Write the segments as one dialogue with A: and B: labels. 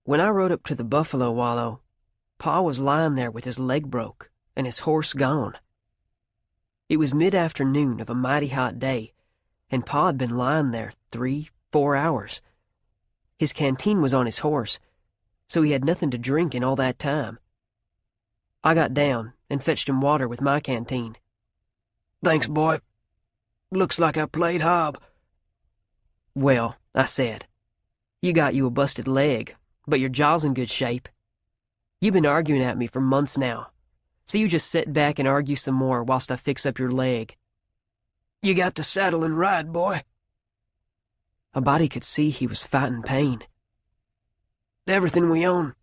A: When I rode up to the buffalo wallow, Pa was lying there with his leg broke and his horse gone. It was mid-afternoon of a mighty hot day, and Pa had been lying there 3-4 hours. His canteen was on his horse, so he had nothing to drink in all that time. I got down and fetched him water with my canteen.
B: "Thanks, boy. Looks like I played hob."
A: "Well," I said, "you got you a busted leg, but your jaw's in good shape. You've been arguing at me for months now, so you just sit back and argue some more whilst I fix up your leg."
B: "You got to saddle and ride, boy."
A: A body could see he was fighting pain.
B: "Everything we own,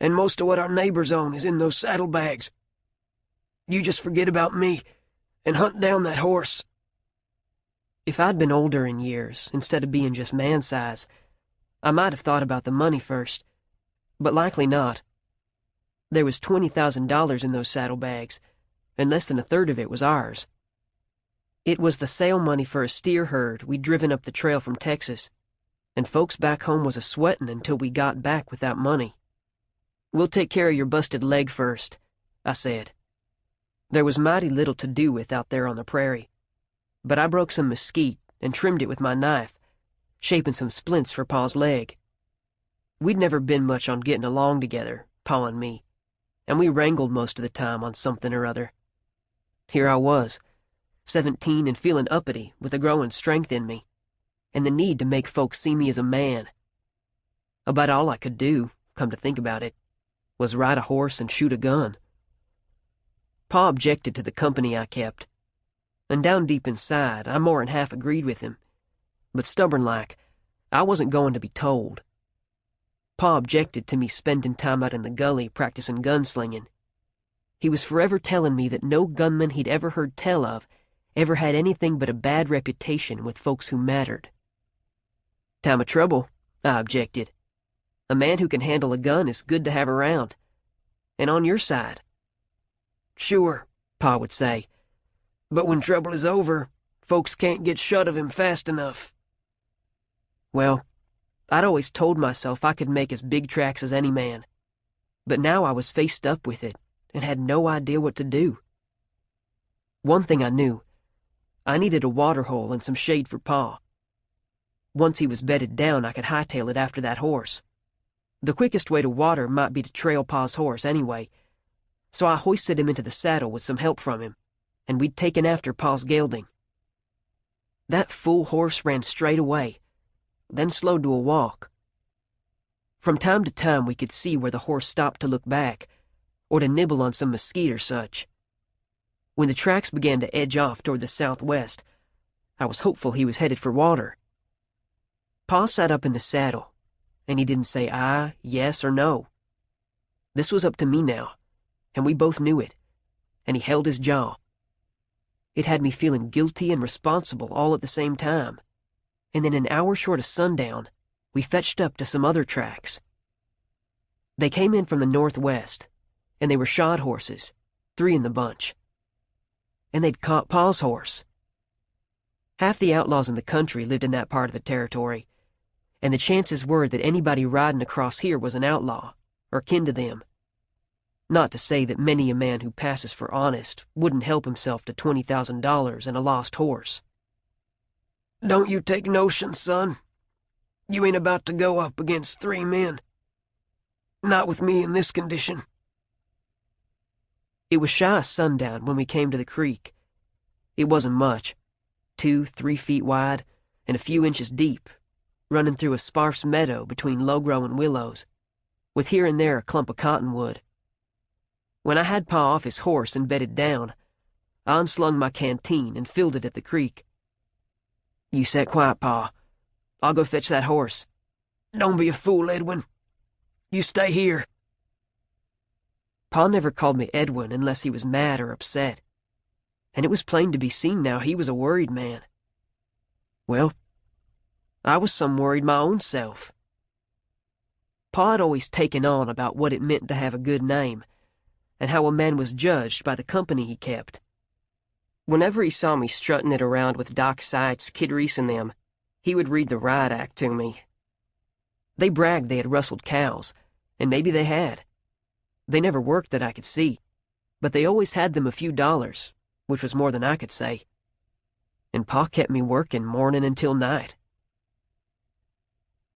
B: and most of what our neighbors own, is in those saddlebags. You just forget about me and hunt down that horse."
A: If I'd been older in years, instead of being just man-size, I might have thought about the money first, but likely not. There was $20,000 in those saddlebags, and less than a third of it was ours. It was the sale money for a steer herd we'd driven up the trail from Texas, and folks back home was a-sweatin' until we got back with that money. "We'll take care of your busted leg first," I said. There was mighty little to do with out there on the prairie, but I broke some mesquite and trimmed it with my knife, shaping some splints for Pa's leg. We'd never been much on getting along together, Pa and me, and we wrangled most of the time on something or other. Here I was, 17 and feeling uppity with a growing strength in me, and the need to make folks see me as a man. About all I could do, come to think about it, was ride a horse and shoot a gun. Pa objected to the company I kept, and down deep inside I more'n half agreed with him, but stubborn-like, I wasn't going to be told. Pa objected to me spending time out in the gully practicing gunslinging. He was forever telling me that no gunman he'd ever heard tell of ever had anything but a bad reputation with folks who mattered. "Time of trouble," I objected. "A man who can handle a gun is good to have around, and on your side."
B: "Sure," Pa would say, "but when trouble is over, folks can't get shut of him fast enough."
A: Well, I'd always told myself I could make as big tracks as any man, but now I was faced up with it and had no idea what to do. One thing I knew, I needed a water hole and some shade for Pa. Once he was bedded down, I could hightail it after that horse. The quickest way to water might be to trail Pa's horse anyway, so I hoisted him into the saddle with some help from him, and we'd taken after Pa's gelding. That fool horse ran straight away, then slowed to a walk. From time to time we could see where the horse stopped to look back, or to nibble on some mesquite or such. When the tracks began to edge off toward the southwest, I was hopeful he was headed for water. Pa sat up in the saddle, and he didn't say aye, yes, or no. This was up to me now, and we both knew it, and he held his jaw. It had me feeling guilty and responsible all at the same time, and then an hour short of sundown, we fetched up to some other tracks. They came in from the northwest, and they were shod horses, 3 in the bunch. And they'd caught Pa's horse. Half the outlaws in the country lived in that part of the territory, and the chances were that anybody riding across here was an outlaw, or kin to them. Not to say that many a man who passes for honest wouldn't help himself to $20,000 and a lost horse.
B: "Don't you take notion, son. You ain't about to go up against 3 men. Not with me in this condition."
A: It was shy of sundown when we came to the creek. It wasn't much, 2-3 feet wide and a few inches deep, running through a sparse meadow between low-growing willows, with here and there a clump of cottonwood. When I had Pa off his horse and bedded down, I unslung my canteen and filled it at the creek. "You set quiet, Pa. I'll go fetch that horse."
B: "Don't be a fool, Edwin. You stay here."
A: Pa never called me Edwin unless he was mad or upset, and it was plain to be seen now he was a worried man. Well, I was some worried my own self. Pa had always taken on about what it meant to have a good name, and how a man was judged by the company he kept. Whenever he saw me strutting it around with Doc Sites, Kid Reese and them, he would read the riot act to me. They bragged they had rustled cows, and maybe they had. They never worked that I could see, but they always had them a few dollars, which was more than I could say. And Pa kept me working morning until night.